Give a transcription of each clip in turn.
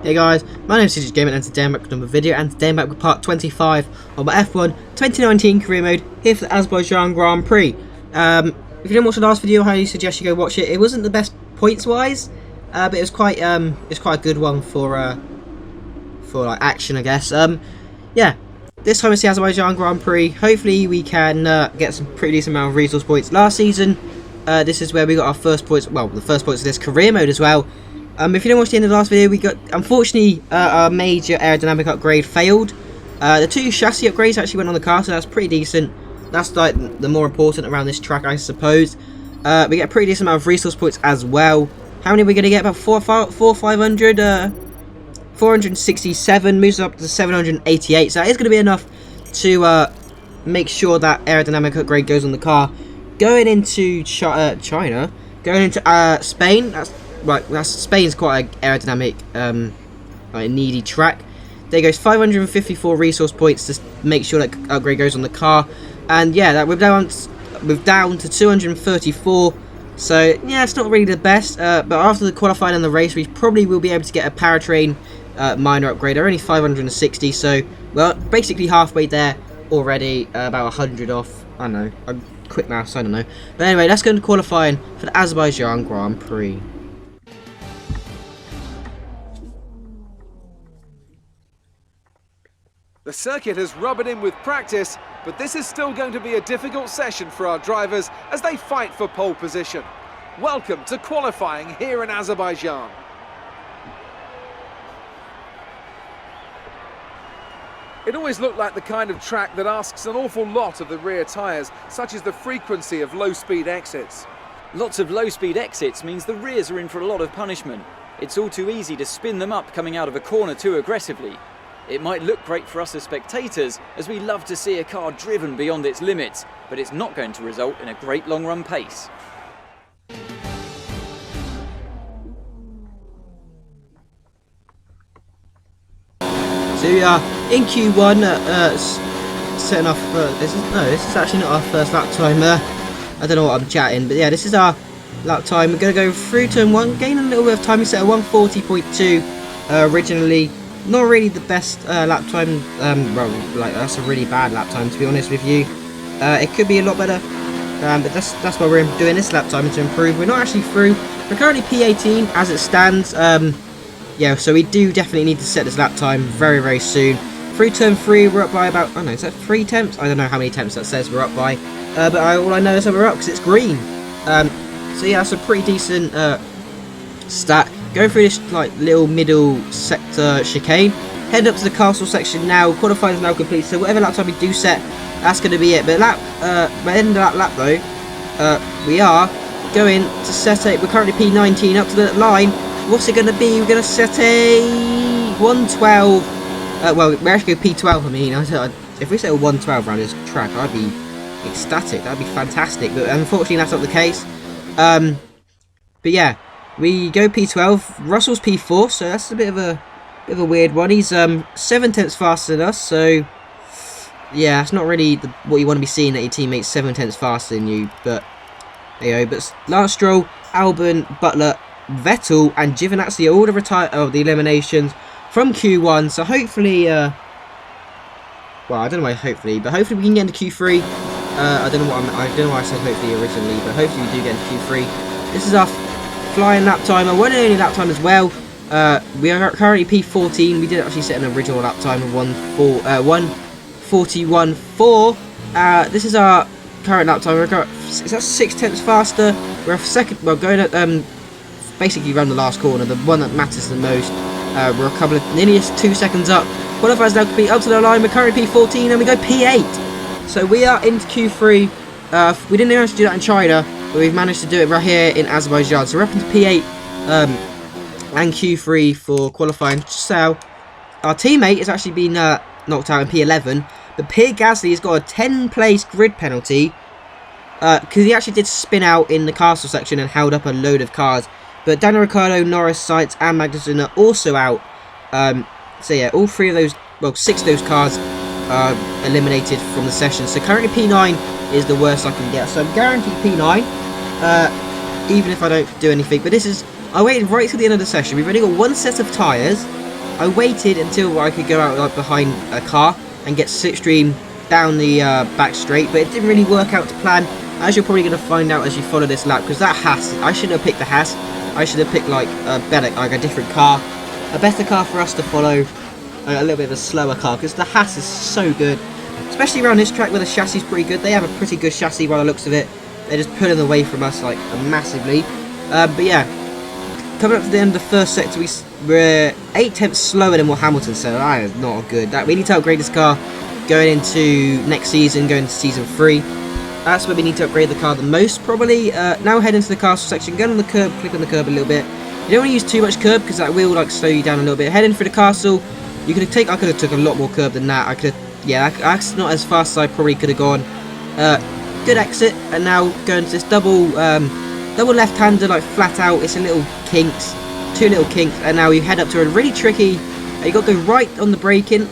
Hey guys, my name is CJ Gaming and today I'm back with another video, and today I'm back with part 25 of my F1 2019 career mode here for the Azerbaijan Grand Prix. If you didn't watch the last video, I highly suggest you go watch it. It wasn't the best points wise, but it was quite a good one for like action, I guess. Yeah, this time it's the Azerbaijan Grand Prix. Hopefully we can get some pretty decent amount of resource points. Last season, this is where we got our first points. Well, the first points of this career mode as well. If you didn't watch the end of the last video, we got, unfortunately, our major aerodynamic upgrade failed. The two chassis upgrades actually went on the car, so that's pretty decent. That's like the more important around this track, I suppose. We get a pretty decent amount of resource points as well. How many are we going to get? About 500? 467, moves up to 788, so that is going to be enough to make sure that aerodynamic upgrade goes on the car. Going into China, going into Spain, that's Spain's quite an aerodynamic, like needy track. There goes 554 resource points to make sure that upgrade goes on the car, and yeah, that we're down to 234. So yeah, it's not really the best. But after the qualifying and the race, we probably will be able to get a powertrain minor upgrade. They're only 560, so well, basically halfway there already. About 100 off. I don't know. I'm quick maths. I don't know. But anyway, let's go into qualifying for the Azerbaijan Grand Prix. The circuit has rubbed in with practice, but this is still going to be a difficult session for our drivers as they fight for pole position. Welcome to qualifying here in Azerbaijan. It always looked like the kind of track that asks an awful lot of the rear tyres, such as the frequency of low-speed exits. Lots of low-speed exits means the rears are in for a lot of punishment. It's all too easy to spin them up coming out of a corner too aggressively. It might look great for us as spectators, as we love to see a car driven beyond its limits, but it's not going to result in a great long-run pace. So we are in Q1, setting off. This is actually not our first lap time. I don't know what I'm chatting, but yeah, this is our lap time. We're going to go through turn 1, gain a little bit of time. We set a 140.2 originally. Not really the best lap time. Well, like that's a really bad lap time, to be honest with you. It could be a lot better, but that's why we're doing this lap time, to improve. We're not actually through. We're currently P18 as it stands. Yeah, so we do definitely need to set this lap time very, very soon. Through turn 3, we're up by about, I don't know, is that 3 temps? I don't know how many temps that says we're up by, but all I know is that we're up because it's green. So yeah, that's a pretty decent stat. Going through this like little middle sector chicane, head up to the castle section now. Qualifying is now complete, so whatever lap time we do set, that's going to be it. But by the end of that lap though, we are going to set a, we're currently P19 up to the line. What's it going to be? We're going to set a 112. Well, we actually go P12. I mean, if we set a 112 around this track, I'd be ecstatic. That'd be fantastic. But unfortunately, that's not the case. But yeah. We go P12, Russell's P4, so that's a bit of a weird one. He's 7 tenths faster than us, so yeah, it's not really what you want to be seeing, that your teammate's 7 tenths faster than you. But there you go. But Lance Stroll, Albon, Butler, Vettel, and Giovinazzi are all the eliminations from Q1. So hopefully, well, I don't know why hopefully, but hopefully we can get into Q3. I don't know why I said hopefully originally, but hopefully we do get into Q3. This is our flying lap time, one and only lap time as well. We are currently P14. We did actually set an original lap time of 1:41.4. This is our current lap time. Is that 6 tenths faster? We're second. Well, going at basically around the last corner, the one that matters the most. We're a couple of nearly 2 seconds up. Qualifiers now complete, up to the line. We're currently P14 and we go P8. So we are into Q3. We didn't manage to do that in China, but we've managed to do it right here in Azerbaijan. So we're up into P8 and Q3 for qualifying. So our teammate has actually been knocked out in P11, but Pierre Gasly has got a 10-place grid penalty because he actually did spin out in the castle section and held up a load of cars. But Daniel Ricciardo, Norris, Sainz, and Magnussen are also out. So yeah, all 3 of those, well, 6 of those cars are eliminated from the session. So currently P9 is the worst I can get. So I'm guaranteed P9. even if I don't do anything. But this is, I waited right till the end of the session. We've only got one set of tyres, I waited until I could go out like behind a car and get slipstream down the back straight, but it didn't really work out to plan, as you're probably going to find out as you follow this lap, because that Haas, I shouldn't have picked the Haas. I should have picked like a better, like a different car, a better car for us to follow, a little bit of a slower car, because the Haas is so good, especially around this track where the chassis is pretty good. They have a pretty good chassis by the looks of it. They're just pulling away from us like massively. But yeah, coming up to the end of the first sector, we're 8/10 slower than what Hamilton said. That is not good. We need to upgrade this car going into next season, going into season 3. That's where we need to upgrade the car the most, probably. Now head into the castle section, go on the curb, click on the curb a little bit. You don't want to use too much curb because that will like slow you down a little bit. Head in for the castle. I could have took a lot more curb than that. That's not as fast as I probably could have gone. Good exit, and now going to this double left-hander, like flat out. It's a little kinks, 2 little kinks, and now you head up to a really tricky. You got to go right on the braking.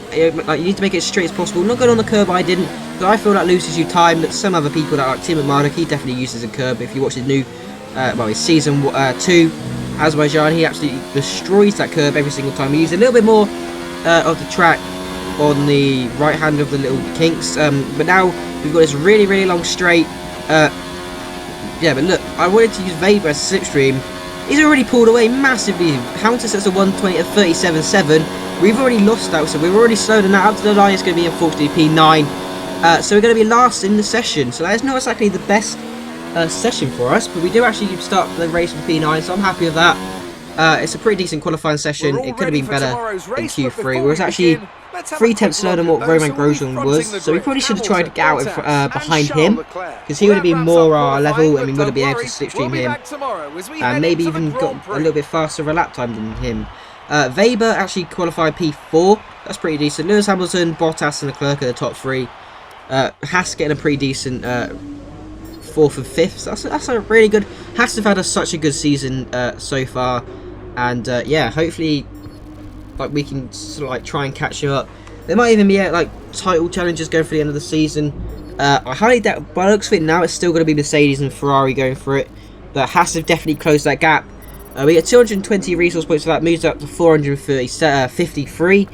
Like you need to make it as straight as possible. Not going on the curb, I didn't. So I feel that loses you time. But some other people, like Tim and Marduk, he definitely uses a curb. If you watch his new, his season 2, Azerbaijan, he absolutely destroys that curb every single time. He uses a little bit more of the track on the right hand of the little kinks. But now we've got this really, really long straight. Yeah, but look, I wanted to use Weber as slipstream. He's already pulled away massively. Hamilton sets a 120 at 37.7. We've already lost that, so we've already slowed that up to the line. It's going to be unfortunately P9. So we're going to be last in the session. So that is not exactly the best session for us, but we do actually start the race with P9, so I'm happy with that. It's a pretty decent qualifying session. It could have been better in Q3. We was actually 3/10 slower than what Roman Grosjean was, so we probably should have tried to get out behind him, because he would have been more our level, and we would have been able to slipstream him, and maybe even got a little bit faster of a lap time than him. Weber actually qualified P4. That's pretty decent. Lewis Hamilton, Bottas, and Leclerc are the top 3. Haas getting a pretty decent 4th and 5th. So that's a really good. Haas have had such a good season so far, and yeah, hopefully, like we can sort of like try and catch him up. There might even be like title challenges going for the end of the season. I highly doubt. By the looks of it now, it's still going to be Mercedes and Ferrari going for it. But Haas have definitely closed that gap. We get 220 resource points for that, moves up to 453.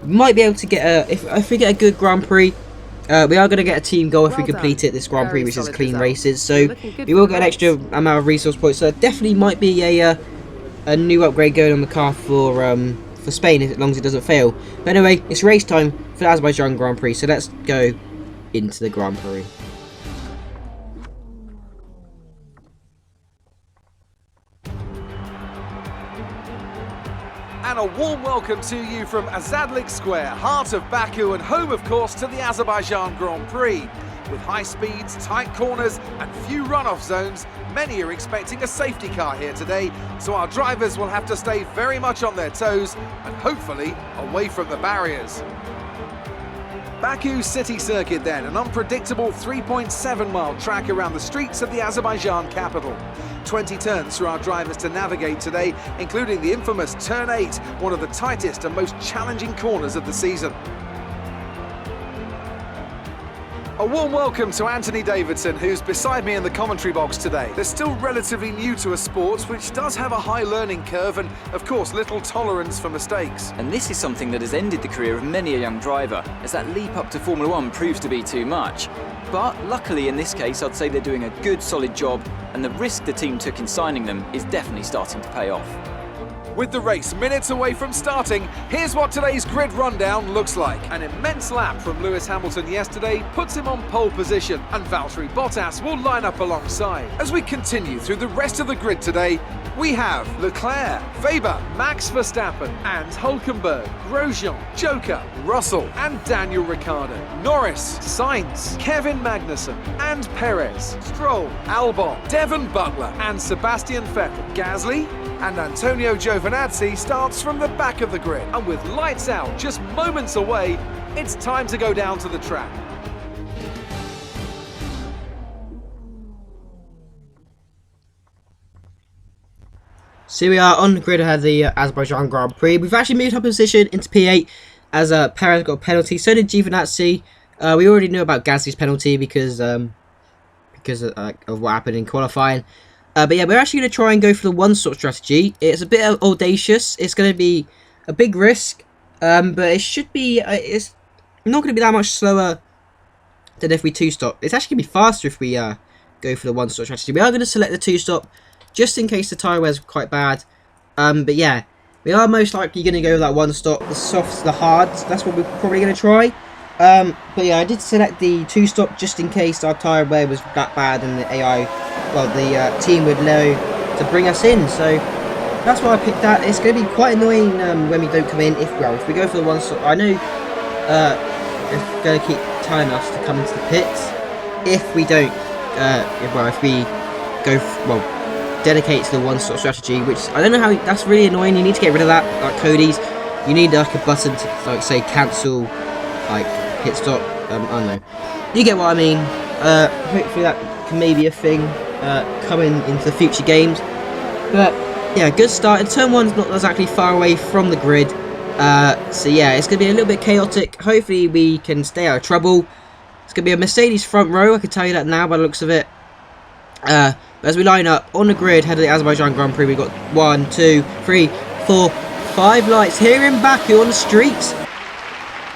Might be able to get if we get a good Grand Prix. We are going to get a team goal if we complete it, this Grand Prix, which is clean races. So we will get an extra amount of resource points. So there definitely might be a new upgrade going on the car for Spain, as long as it doesn't fail. But anyway, it's race time for the Azerbaijan Grand Prix. So let's go into the Grand Prix. And a warm welcome to you from Azadlik Square, heart of Baku and home, of course, to the Azerbaijan Grand Prix. With high speeds, tight corners and few runoff zones, many are expecting a safety car here today, so our drivers will have to stay very much on their toes and hopefully away from the barriers. Baku City Circuit then, an unpredictable 3.7-mile track around the streets of the Azerbaijan capital. 20 turns for our drivers to navigate today, including the infamous Turn 8, one of the tightest and most challenging corners of the season. A warm welcome to Anthony Davidson, who's beside me in the commentary box today. They're still relatively new to a sport which does have a high learning curve and, of course, little tolerance for mistakes. And this is something that has ended the career of many a young driver, as that leap up to Formula 1 proves to be too much. But luckily in this case, I'd say they're doing a good solid job, and the risk the team took in signing them is definitely starting to pay off. With the race minutes away from starting, here's what today's grid rundown looks like. An immense lap from Lewis Hamilton yesterday puts him on pole position, and Valtteri Bottas will line up alongside. As we continue through the rest of the grid today, we have Leclerc, Weber, Max Verstappen and Hülkenberg, Grosjean, Joker, Russell and Daniel Ricciardo, Norris, Sainz, Kevin Magnussen and Perez, Stroll, Albon, Devon Butler and Sebastian Vettel. Gasly and Antonio Giovinazzi starts from the back of the grid, and with lights out just moments away, it's time to go down to the track. So we are on the grid ahead of the Azerbaijan Grand Prix. We've actually moved up position into P8 as Perez got a penalty. So did Giovinazzi. We already knew about Gasly's penalty because of what happened in qualifying. But yeah, we're actually going to try and go for the one-stop strategy. It's a bit audacious. It's going to be a big risk, but it should be, it's not going to be that much slower than if we two-stop. It's actually going to be faster if we go for the one-stop strategy. We are going to select the two-stop, just in case the tyre wear's quite bad. But yeah, we are most likely going to go with that one-stop, the softs, the hards. That's what we're probably going to try. But yeah, I did select the two-stop just in case our tyre wear was that bad and the AI, well, the team would know to bring us in. So that's why I picked that. It's going to be quite annoying when we don't come in. If we go for the one-stop, I know it's going to keep telling us to come into the pits. If we don't, if we go, dedicate to the one-stop strategy, which I don't know how, that's really annoying. You need to get rid of that, like Cody's. You need like a button to, like, say cancel, like pit stop. I don't know. You get what I mean. Hopefully that can maybe a thing coming into the future games. But yeah, good start. And turn one's not exactly far away from the grid. So yeah, it's going to be a little bit chaotic. Hopefully we can stay out of trouble. It's going to be a Mercedes front row, I can tell you that now by the looks of it. As we line up on the grid, head of the Azerbaijan Grand Prix, we've got 1, 2, 3, 4, 5 lights here in Baku on the streets.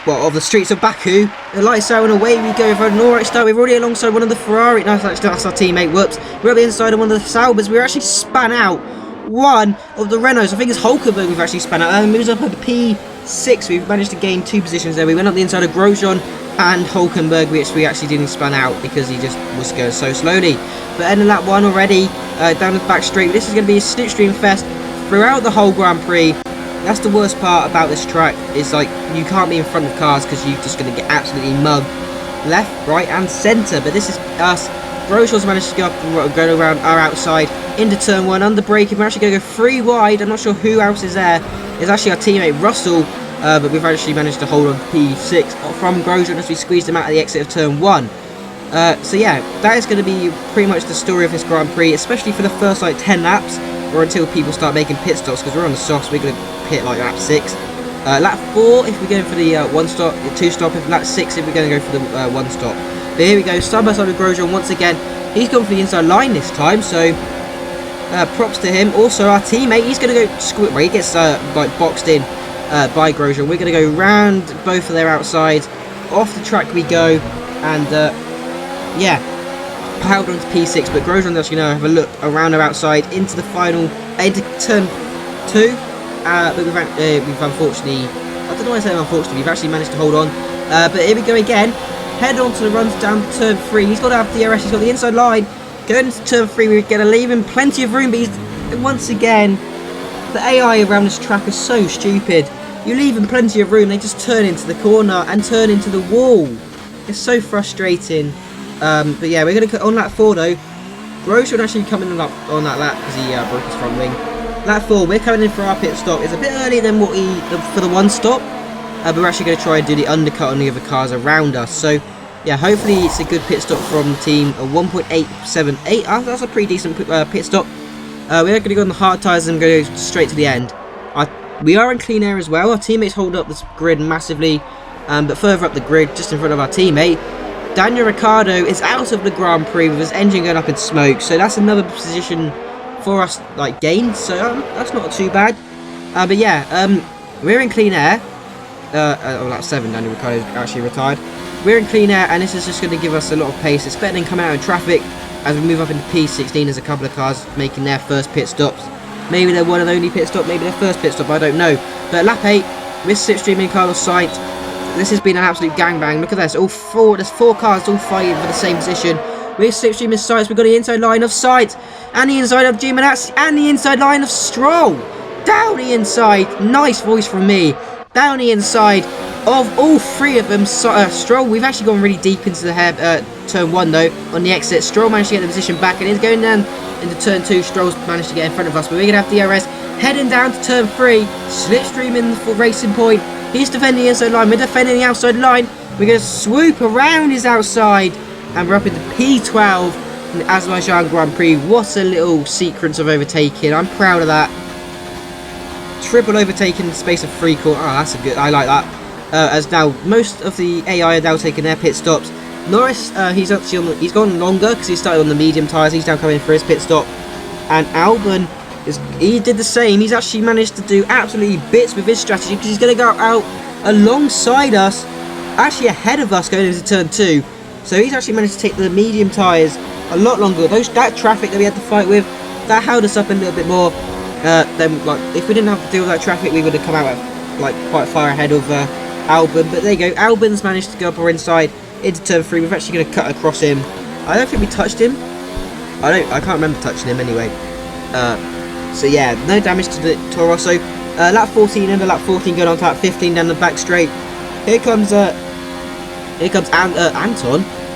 Well, of the streets of Baku. The lights out and away we go. We've had an alright start. We're already alongside one of the Ferrari. No, that's our teammate. Whoops. We're up the inside of one of the Saubers. We're actually span out one of the Renaults. I think it's Hulkenberg we've actually span out. And moves up at P6. We've managed to gain 2 positions there. We went up the inside of Grosjean and Hulkenberg, which we actually didn't span out because he just was going so slowly. But end of lap 1 already, down the back straight. This is going to be a slipstream fest throughout the whole Grand Prix. That's the worst part about this track, is like you can't be in front of cars because you're just going to get absolutely mugged left, right and centre. But this is us. Grosjean's managed to go up, go around our outside into turn 1, under braking. We're actually going to go 3 wide. I'm not sure who else is there. It's actually our teammate Russell. But we've actually managed to hold on to P6 from Grosjean as we squeezed him out at the exit of turn 1. So yeah, that is going to be pretty much the story of this Grand Prix, especially for the first like 10 laps, or until people start making pit stops, because we're on the softs. We're going to pit like lap 6. Lap 4 if we're going for the 1 stop, the 2 stop, if lap 6 if we're going to go for the 1 stop. But here we go, side by side with Grosjean once again. He's gone for the inside line this time, so props to him. Also our teammate, he's going to go, he gets like boxed in by Grosjean. We're going to go round both of their outsides. Off the track we go, and yeah, piled onto P6. But Grosjean's actually going to have a look around our outside into the final, into turn 2. But we've unfortunately, I don't know why I say unfortunately, we've actually managed to hold on. But here we go again. Head on to the runs down to turn 3. He's got to have DRS. He's got the inside line. Going into turn 3, we're going to leave him plenty of room. But he's, once again, the AI around this track is so stupid. You leave them plenty of room, they just turn into the corner and turn into the wall. It's so frustrating. But yeah, we're going to on lap 4 though. Grosjean actually coming on that lap because he broke his front wing. Lap 4, we're coming in for our pit stop. It's a bit earlier than what for the 1 stop. But we're actually going to try and do the undercut on the other cars around us. So yeah, hopefully it's a good pit stop from the team. A 1.878. That's a pretty decent pit stop. We're going to go on the hard tyres and go straight to the end. We are in clean air as well. Our teammates hold up this grid massively, but further up the grid, just in front of our teammate, Daniel Ricciardo is out of the Grand Prix with his engine going up in smoke. So that's another position for us, like, gained. So that's not too bad. But yeah, we're in clean air. Lap 7, Daniel Ricciardo is actually retired. We're in clean air, and this is just going to give us a lot of pace. It's better than coming out in traffic as we move up into P16. There's a couple of cars making their first pit stops. Maybe they're one and only pit stop, maybe their first pit stop, I don't know. But lap 8, we're slipstreaming Carlos Sainz. This has been an absolute gangbang. Look at this, there's 4 cars all fighting for the same position. We're slipstreaming Sainz, we've got the inside line of Sainz, and the inside of Giovinazzi, and the inside line of Stroll. Down the inside, nice voice from me. Down the inside of all 3 of them, Stroll. We've actually gone really deep into the turn 1 though, on the exit. Stroll managed to get the position back, and he's going down into turn 2. Stroll's managed to get in front of us, but we're going to have DRS heading down to turn 3, slipstreaming the racing point. He's defending the inside line, we're defending the outside line. We're going to swoop around his outside, and we're up into P12 in the Azerbaijan Grand Prix. What a little sequence of overtaking. I'm proud of that. Triple overtaking in the space of 3 quarters. Oh, that's a good, I like that. As now most of the AI are now taking their pit stops. Norris, he's actually he's gone longer because he started on the medium tyres. He's now coming in for his pit stop. And Albon he did the same. He's actually managed to do absolutely bits with his strategy because he's going to go out alongside us, actually ahead of us going into turn 2. So he's actually managed to take the medium tyres a lot longer. That traffic that we had to fight with, that held us up a little bit more. Then, like, if we didn't have to deal with that traffic, we would have come out like quite far ahead of Albon. But there you go. Albon's managed to go up our inside into turn 3. We're actually going to cut across him. I don't think we touched him. I can't remember touching him anyway. So yeah, no damage to the Toro Rosso. Lap 14 into lap 14, going on to lap 15 down the back straight. Here comes Anton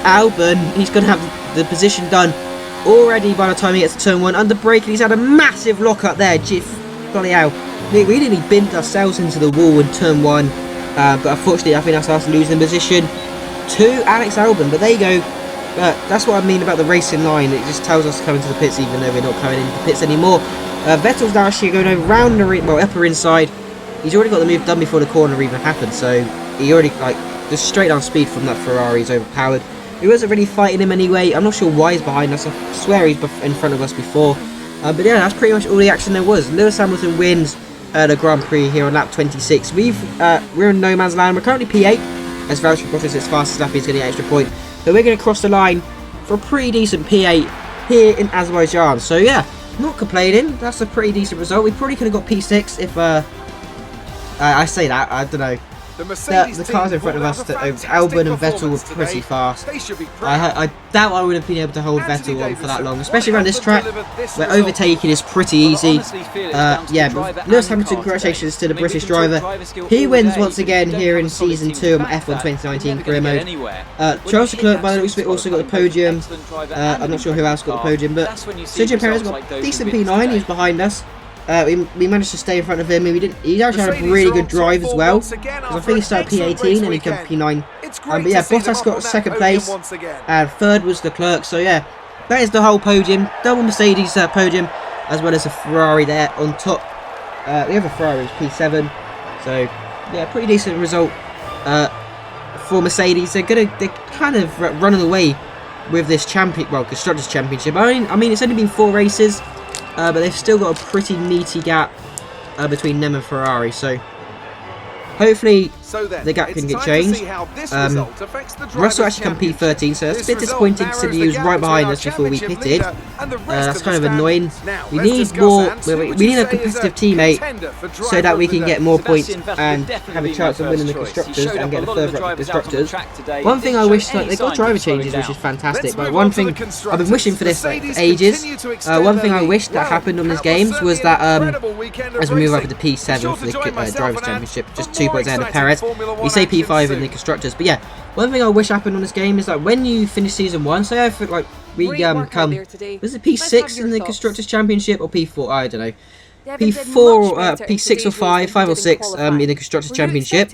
Albon. He's going to have the position done already by the time he gets to turn 1. Under braking, he's had a massive lock up there. Bloody hell. We nearly binned ourselves into the wall in turn 1. But unfortunately, I think that's us losing position to Alex Albon. But there you go. That's what I mean about the racing line. It just tells us to come into the pits even though we're not coming into the pits anymore. Vettel's now actually going over round the upper inside. He's already got the move done before the corner even happened. So he already, like, just straight down speed from that Ferrari is overpowered. He wasn't really fighting him anyway. I'm not sure why he's behind us. I swear he's in front of us before. But yeah, that's pretty much all the action there was. Lewis Hamilton wins the Grand Prix here on lap 26. We're in no man's land. We're currently P8 as Valtteri Bottas is fastest lap. He's going to get extra point. But we're going to cross the line for a pretty decent P8 here in Azerbaijan. So yeah, not complaining. That's a pretty decent result. We probably could have got P6 if I say that. I don't know. The cars in front of us, Albon and Vettel, were pretty fast. I doubt I would have been able to hold Vettel on for that long, especially around this track where overtaking is pretty easy. Yeah, but Lewis Hamilton, congratulations to the British driver. He wins once again here in Season 2 of F1 2019 career mode. Charles Leclerc, by the looks of it, also got the podium. I'm not sure who else got the podium, but Sergio Perez got a decent P9. He was behind us. We managed to stay in front of him, and he actually had a really good drive as well, because I think he started P18 and he came P9. But yeah, Bottas got second place, and third was Leclerc. So yeah, that is the whole podium, double Mercedes podium, as well as a Ferrari there on top. The other Ferrari was P7, so yeah, pretty decent result for Mercedes. They're kind of running away with this Constructors' Championship. I mean, it's only been 4 races. But they've still got a pretty meaty gap between them and Ferrari, so hopefully the gap can get changed. Russell actually come P13, so that's a bit disappointing considering he was right behind us before we pitted. That's kind of annoying. We need a competitive teammate so that we can get more points and have a chance of winning the Constructors and get a further up the Constructors. One thing I wish, like, they got driver changes, which is fantastic, but one thing I've been wishing for this for ages. One thing I wish that happened on these games was that as we move over to P7 for the Drivers' Championship, just 2 points ahead of Perez. We say P5 in the Constructors, but yeah, one thing I wish happened on this game is that when you finish Season 1, say I feel like we come, was it P6 in the Constructors' Championship or P4? I don't know. P4 or P6 or 5 or 6 in the Constructors' Championship.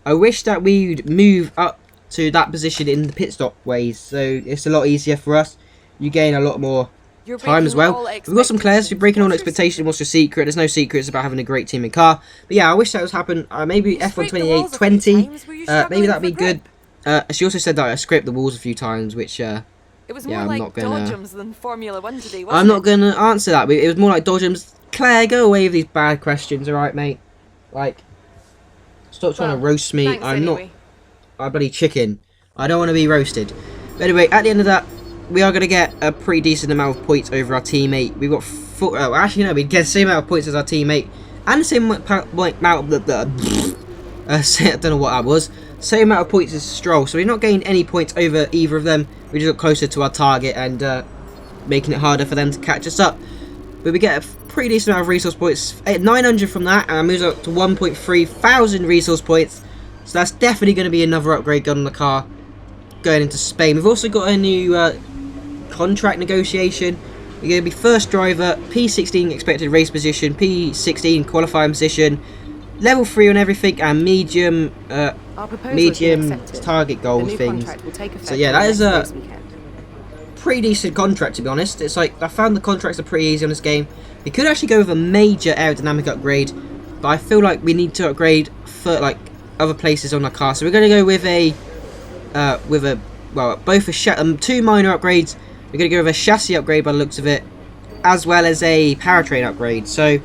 I wish that we'd move up to that position in the pit stop ways, so it's a lot easier for us. You gain a lot more time as well. We've got some Claire's. We're breaking all expectation. What's your secret? There's no secret. It's about having a great team and car. But yeah, I wish that was happen. Maybe F1 28-20. Maybe that'd be good. She also said that I scraped the walls a few times, which yeah, I'm not gonna answer that. It was more like Dodgems. Claire, go away with these bad questions, alright, mate? Like, stop trying to roast me. I'm bloody chicken. I don't want to be roasted. But anyway, at the end of that, we are going to get a pretty decent amount of points over our teammate. We've got actually no, we get the same amount of points as our teammate, and the same amount of I don't know what that was. Same amount of points as Stroll. So we've not gained any points over either of them. We just got closer to our target and making it harder for them to catch us up. But we get a pretty decent amount of resource points. 900 from that, and moves up to 1.3 thousand resource points. So that's definitely going to be another upgrade gun on the car going into Spain. We've also got a new contract negotiation. You're going to be first driver, P16 expected race position, P16 qualifying position, level 3 on everything, and medium target goal things. So yeah, that is a pretty decent contract, to be honest. It's like, I found the contracts are pretty easy on this game. We could actually go with a major aerodynamic upgrade, but I feel like we need to upgrade for like other places on our car. So we're going to go with both 2 minor upgrades. We're going to go with a chassis upgrade by the looks of it, as well as a powertrain upgrade. So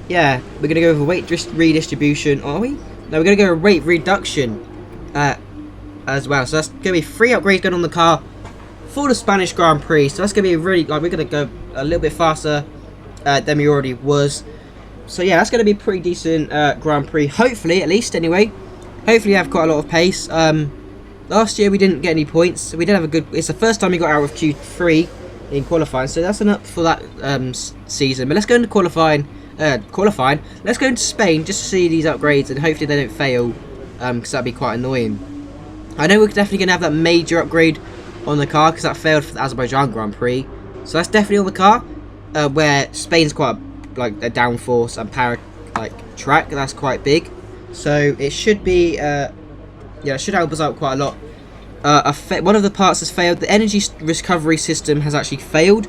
yeah, we're going to go with a weight redistribution, are we? No, we're going to go with weight reduction as well. So that's going to be 3 upgrades going on the car for the Spanish Grand Prix. So that's going to be really, like, we're going to go a little bit faster than we already was. So yeah, that's going to be a pretty decent Grand Prix, hopefully, at least anyway. Hopefully we have quite a lot of pace. Last year we didn't get any points. We did have a good, it's the first time we got out of Q3 in qualifying, so that's enough for that season. But let's go into qualifying. Let's go into Spain just to see these upgrades, and hopefully they don't fail, because that'd be quite annoying. I know we're definitely going to have that major upgrade on the car because that failed for the Azerbaijan Grand Prix. So that's definitely on the car, where Spain's quite like a downforce and power track. That's quite big, so it should be yeah, it should help us out quite a lot. One of the parts has failed. The energy recovery system has actually failed.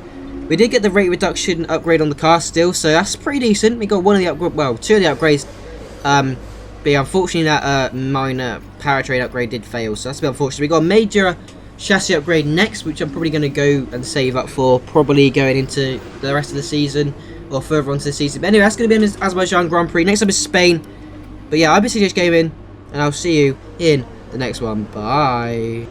We did get the rate reduction upgrade on the car still, so that's pretty decent. We got one of the two of the upgrades. But unfortunately, that minor powertrain upgrade did fail, so that's a bit unfortunate. We got a major chassis upgrade next, which I'm probably going to go and save up for, probably going into the rest of the season or further on to the season. But anyway, that's going to be in the Azerbaijan Grand Prix. Next up is Spain. But yeah, I've been CJ Gaming, and I'll see you in the next one. Bye.